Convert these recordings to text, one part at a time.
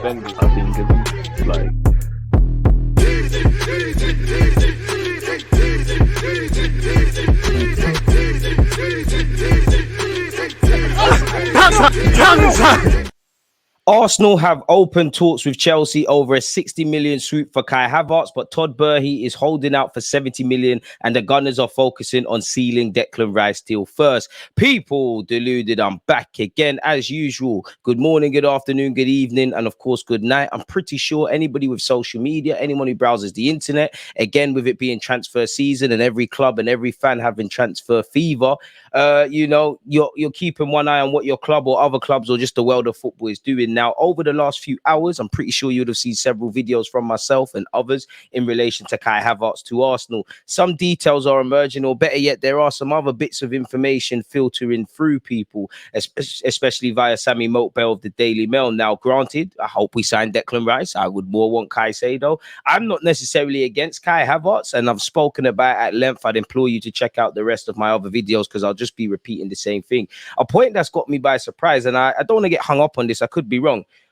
defenders, I think, and like. Arsenal have open talks with Chelsea over a 60 million swoop for Kai Havertz, but Todd Burhey is holding out for 70 million, and the Gunners are focusing on sealing Declan Rice deal first. People deluded, I'm back again as usual. Good morning, good afternoon, good evening, and of course, good night. I'm pretty sure anybody with social media, anyone who browses the internet, again, with it being transfer season and every club and every fan having transfer fever, you're keeping one eye on what your club or other clubs or just the world of football is doing. Now, over the last few hours, I'm pretty sure you'd have seen several videos from myself and others in relation to Kai Havertz to Arsenal. Some details are emerging, or better yet, there are some other bits of information filtering through people, especially via Sammy Mokbel of the Daily Mail. Now, granted, I hope we sign Declan Rice. I would more want Caicedo. I'm not necessarily against Kai Havertz, and I've spoken about it at length. I'd implore you to check out the rest of my other videos because I'll just be repeating the same thing. A point that's got me by surprise, and I don't want to get hung up on this. I could be wrong.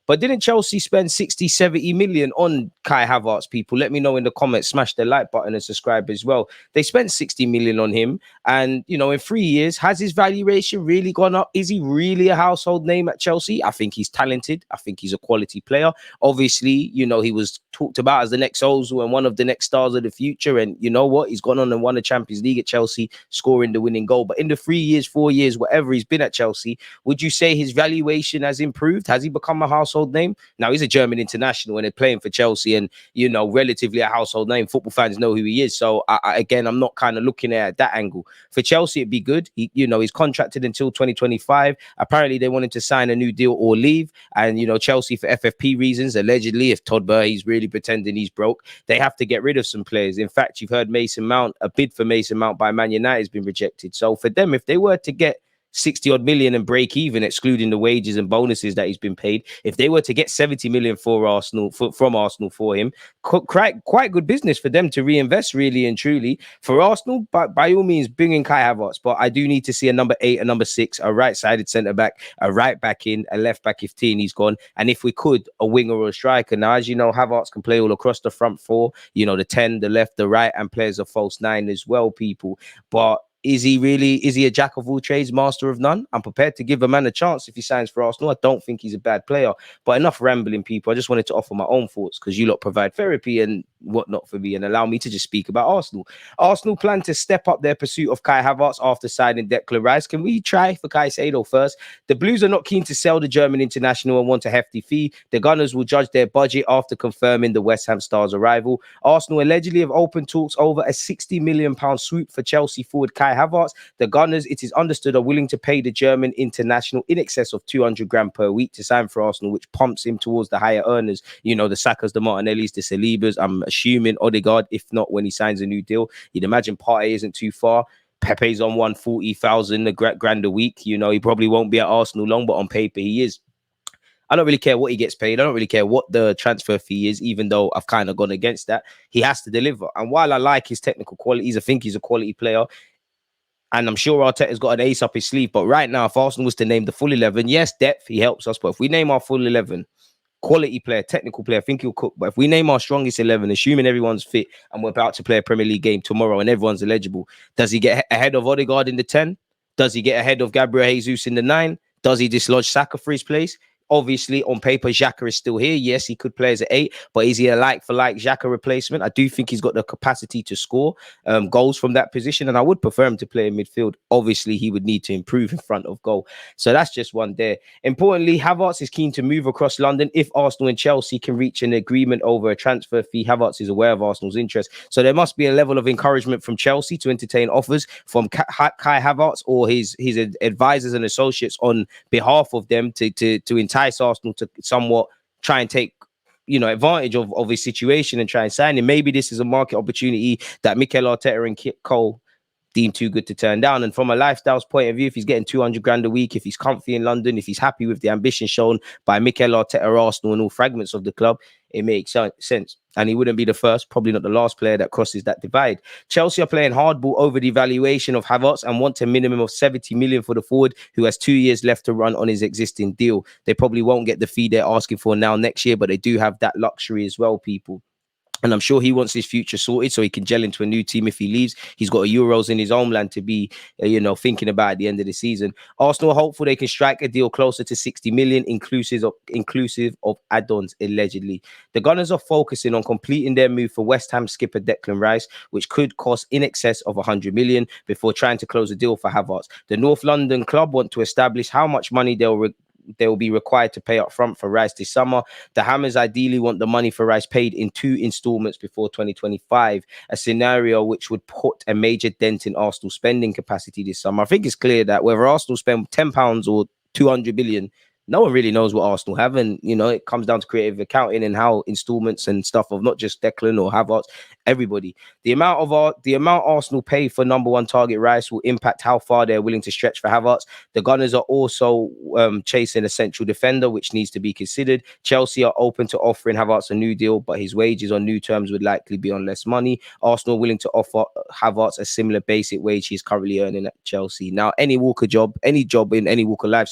But didn't Chelsea spend 60, 70 million on Kai Havertz, people? Let me know in the comments. Smash the like button and subscribe as well. They spent 60 million on him. And, in 3 years, has his valuation really gone up? Is he really a household name at Chelsea? I think he's talented. I think he's a quality player. Obviously, he was talked about as the next Ozil and one of the next stars of the future. And you know what? He's gone on and won the Champions League at Chelsea, scoring the winning goal. But in the 3 years, 4 years, whatever he's been at Chelsea, would you say his valuation has improved? Has he become a household name? Now, he's a German international and they're playing for Chelsea and, relatively a household name. Football fans know who he is. So, again, I'm not kind of looking at that angle. For Chelsea, it'd be good. He's contracted until 2025. Apparently, they want him to sign a new deal or leave. And, Chelsea, for FFP reasons, allegedly, if Todd Burhey's really pretending he's broke, they have to get rid of some players. In fact, you've heard Mason Mount, a bid for Mason Mount by Man United has been rejected. So, for them, if they were to get 60 odd million and break even, excluding the wages and bonuses that he's been paid, if they were to get 70 million from Arsenal for him, quite good business for them to reinvest, really and truly. For Arsenal, by all means, bring in Kai Havertz, but I do need to see a number 8, a number 6, a right-sided centre-back, a right-back in, a left-back if Tierney's gone, and if we could, a winger or a striker. Now, as you know, Havertz can play all across the front four, the 10, the left, the right, and plays a false 9 as well, people. But is he a jack of all trades, master of none? I'm prepared to give a man a chance if he signs for Arsenal. I don't think he's a bad player. But enough rambling, people. I just wanted to offer my own thoughts because you lot provide therapy and whatnot for me and allow me to just speak about Arsenal. Arsenal plan to step up their pursuit of Kai Havertz after signing Declan Rice. Can we try for Caicedo first? The Blues are not keen to sell the German international and want a hefty fee. The Gunners will judge their budget after confirming the West Ham star's arrival. Arsenal allegedly have opened talks over a £60 million swoop for Chelsea forward Kai Havertz. The Gunners, it is understood, are willing to pay the German international in excess of 200 grand per week to sign for Arsenal, which pumps him towards the higher earners. The Sakas, the Martinellis, the Salibas. I'm assuming Odegaard, if not when he signs a new deal. You'd imagine Partey isn't too far. Pepe's on 140,000 grand a week. He probably won't be at Arsenal long, but on paper he is. I don't really care what he gets paid. I don't really care what the transfer fee is, even though I've kind of gone against that. He has to deliver. And while I like his technical qualities, I think he's a quality player. And I'm sure Arteta's got an ace up his sleeve. But right now, if Arsenal was to name the full 11, yes, depth, he helps us. But if we name our full 11, quality player, technical player, I think he'll cook. But if we name our strongest 11, assuming everyone's fit and we're about to play a Premier League game tomorrow and everyone's eligible, does he get ahead of Odegaard in the 10? Does he get ahead of Gabriel Jesus in the 9? Does he dislodge Saka for his place? Obviously, on paper, Xhaka is still here. Yes, he could play as an 8, but is he a like-for-like Xhaka replacement? I do think he's got the capacity to score goals from that position, and I would prefer him to play in midfield. Obviously, he would need to improve in front of goal. So that's just one there. Importantly, Havertz is keen to move across London if Arsenal and Chelsea can reach an agreement over a transfer fee. Havertz is aware of Arsenal's interest. So there must be a level of encouragement from Chelsea to entertain offers from Kai Havertz or his advisors and associates on behalf of them to entice Arsenal to somewhat try and take advantage of his situation and try and sign him. Maybe this is a market opportunity that Mikel Arteta and Kit Cole deem too good to turn down. And from a lifestyle's point of view, if he's getting 200 grand a week, if he's comfy in London, if he's happy with the ambition shown by Mikel Arteta, Arsenal and all fragments of the club, it makes sense. And he wouldn't be the first, probably not the last player that crosses that divide. Chelsea are playing hardball over the valuation of Havertz and want a minimum of 70 million for the forward, who has 2 years left to run on his existing deal. They probably won't get the fee they're asking for now next year, but they do have that luxury as well, people. And I'm sure he wants his future sorted so he can gel into a new team if he leaves. He's got a Euros in his homeland to be, thinking about at the end of the season. Arsenal are hopeful they can strike a deal closer to 60 million, inclusive of add-ons, allegedly. The Gunners are focusing on completing their move for West Ham skipper Declan Rice, which could cost in excess of 100 million before trying to close a deal for Havertz. The North London club want to establish how much money they will be required to pay up front for Rice this summer. The Hammers ideally want the money for Rice paid in 2 installments before 2025, a scenario which would put a major dent in Arsenal spending capacity this summer. I think it's clear that whether Arsenal spend £10 or 200 million, no one really knows what Arsenal have. And, it comes down to creative accounting and how installments and stuff of not just Declan or Havertz, everybody. The amount Arsenal pay for number one target Rice will impact how far they're willing to stretch for Havertz. The Gunners are also chasing a central defender, which needs to be considered. Chelsea are open to offering Havertz a new deal, but his wages on new terms would likely be on less money. Arsenal are willing to offer Havertz a similar basic wage he's currently earning at Chelsea. Now, any job in any walk of life,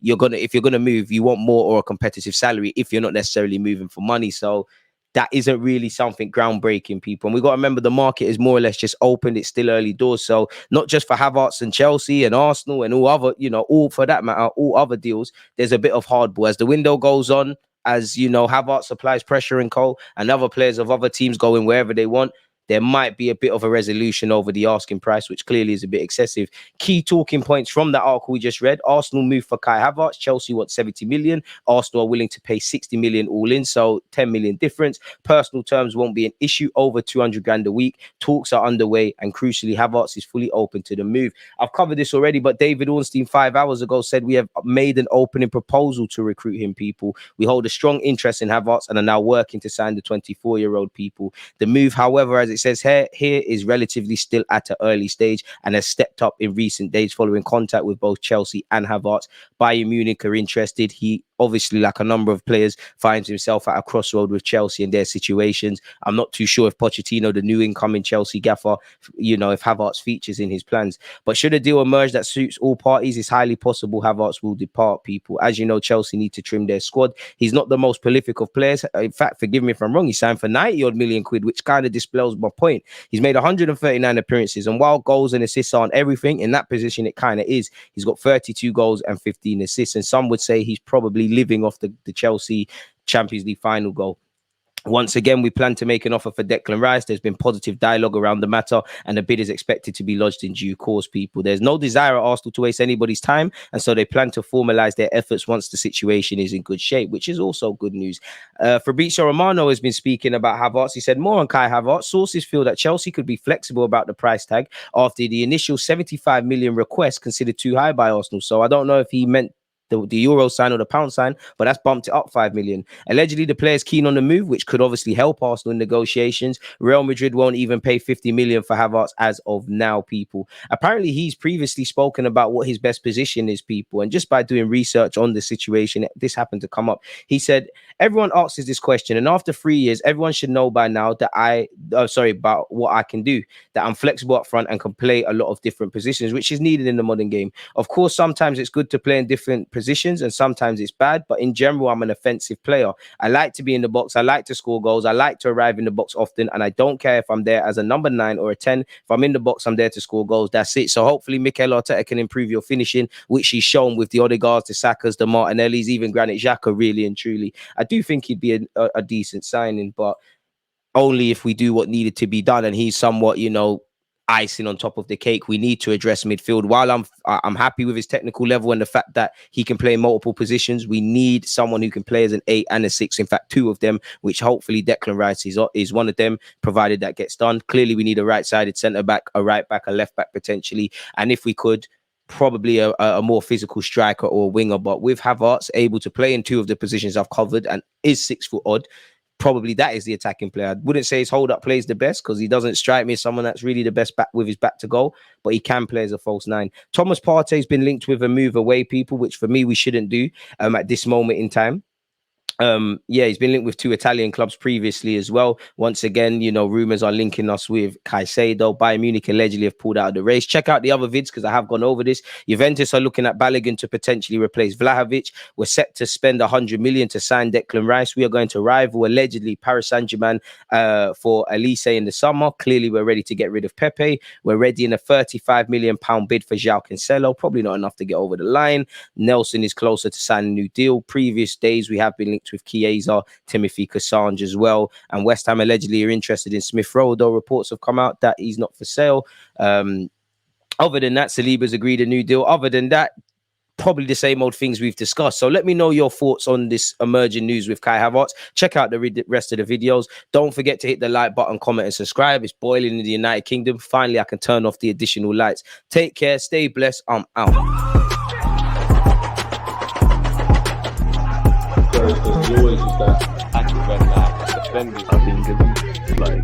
if you're gonna move, you want more or a competitive salary if you're not necessarily moving for money. So that isn't really something groundbreaking, people. And we got to remember the market is more or less just opened. It's still early doors. So not just for Havertz and Chelsea and Arsenal and all other, all for that matter, all other deals, there's a bit of hardball as the window goes on, as Havertz applies pressure and and other players of other teams going wherever they want. There might be a bit of a resolution over the asking price, which clearly is a bit excessive. Key talking points from that article we just read: Arsenal move for Kai Havertz. Chelsea wants 70 million. Arsenal are willing to pay 60 million all in, so 10 million difference. Personal terms won't be an issue over 200 grand a week. Talks are underway, and crucially, Havertz is fully open to the move. I've covered this already, but David Ornstein 5 hours ago said we have made an opening proposal to recruit him, people. We hold a strong interest in Havertz and are now working to sign the 24-year-old, people. The move, however, as it says here is relatively still at an early stage and has stepped up in recent days following contact with both Chelsea and Havertz. Bayern Munich are interested. He obviously, like a number of players, finds himself at a crossroad with Chelsea and their situations. I'm not too sure if Pochettino, the new incoming Chelsea gaffer, if Havertz features in his plans. But should a deal emerge that suits all parties, it's highly possible Havertz will depart, people. As you know, Chelsea need to trim their squad. He's not the most prolific of players. In fact, forgive me if I'm wrong, he signed for 90-odd million quid, which kind of dispels my point. He's made 139 appearances, and while goals and assists aren't everything, in that position it kind of is. He's got 32 goals and 15 assists, and some would say he's probably living off the Chelsea Champions League final goal. Once again, we plan to make an offer for Declan Rice. There's been positive dialogue around the matter, and the bid is expected to be lodged in due course, people. There's no desire at Arsenal to waste anybody's time, and so they plan to formalise their efforts once the situation is in good shape, which is also good news. Fabrizio Romano has been speaking about Havertz. He said more on Kai Havertz. Sources feel that Chelsea could be flexible about the price tag after the initial 75 million request considered too high by Arsenal. So I don't know if he meant the euro sign or the pound sign, but that's bumped it up 5 million. Allegedly, the player's keen on the move, which could obviously help Arsenal in negotiations. Real Madrid won't even pay 50 million for Havertz as of now, people. Apparently, he's previously spoken about what his best position is, people. And just by doing research on the situation, this happened to come up. He said, everyone asks this question, and after 3 years, everyone should know by now that about what I can do, that I'm flexible up front and can play a lot of different positions, which is needed in the modern game. Of course, sometimes it's good to play in different positions and sometimes it's bad, but in general, I'm an offensive player. I like to be in the box. I like to score goals. I like to arrive in the box often, and I don't care if I'm there as a number 9 or a 10. If I'm in the box, I'm there to score goals. That's it. So hopefully Mikel Arteta can improve your finishing, which he's shown with the Odegaards, the Sakas, the Martinellis, even Granit Xhaka, really and truly. I do think he'd be a decent signing, but only if we do what needed to be done, and he's somewhat, icing on top of the cake. We need to address midfield. While I'm happy with his technical level and the fact that he can play multiple positions, we need someone who can play as an 8 and a 6. In fact, 2 of them, which hopefully Declan Rice is one of them, provided that gets done. Clearly, we need a right-sided centre-back, a right-back, a left-back potentially, and if we could, probably a more physical striker or a winger. But with Havertz able to play in 2 of the positions I've covered and is 6 foot odd, probably that is the attacking player. I wouldn't say his hold-up play is the best because he doesn't strike me as someone that's really the best back with his back to goal, but he can play as a false 9. Thomas Partey's been linked with a move away, people, which for me we shouldn't do at this moment in time. Yeah, he's been linked with 2 Italian clubs previously as well. Once again, you know, rumors are linking us with Caicedo. Bayern Munich allegedly have pulled out of the race. Check out the other vids because I have gone over this. Juventus are looking at Balogun to potentially replace Vlahovic. We're set to spend 100 million to sign Declan Rice. We are going to rival allegedly Paris Saint-Germain for Elise in the summer. Clearly, we're ready to get rid of Pepe. We're ready in a 35 million pound bid for João Cancelo. Probably not enough to get over the line. Nelson is closer to signing a new deal. Previous days, we have been linked with Chiesa, Timothy Cassandra as well. And West Ham allegedly are interested in Smith Rowe, though reports have come out that he's not for sale. Other than that, Saliba's agreed a new deal. Other than that, probably the same old things we've discussed. So let me know your thoughts on this emerging news with Kai Havertz. Check out the rest of the videos. Don't forget to hit the like button, comment, and subscribe. It's boiling in the United Kingdom. Finally, I can turn off the additional lights. Take care. Stay blessed. I'm out. There's always just that active and defending. I think it's like